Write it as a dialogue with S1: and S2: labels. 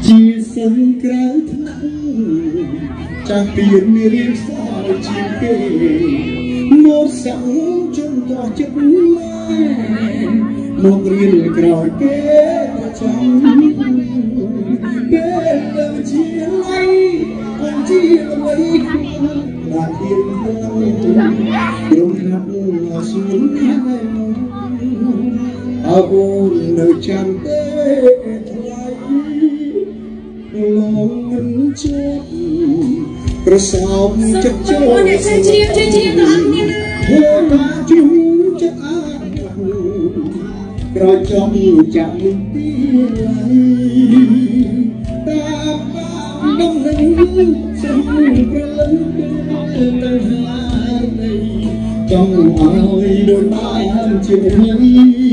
S1: ជាសិនក្រៅថ្នាក់ចាស់ពីរៀនសល់ជាគេមកសាំងជុំតោះចិត្តមករៀនក្រោយគេប្រចាំពេលទៅជាឡៃអនជាអ្វីបានរៀនក្រុមណាប់សួនខែអើអូននៅចាំទេថ្លៃឡងមិនជាប់ប្រសោបចិត្តចូលជួយជ្រាបដល់អត់គ្នាធ្វើតាជួចិត្តអើក្រចំចាំទីតាមដំណឹងសំប្រលឹងទៅហើយចង់ឲ្យដូចបានជា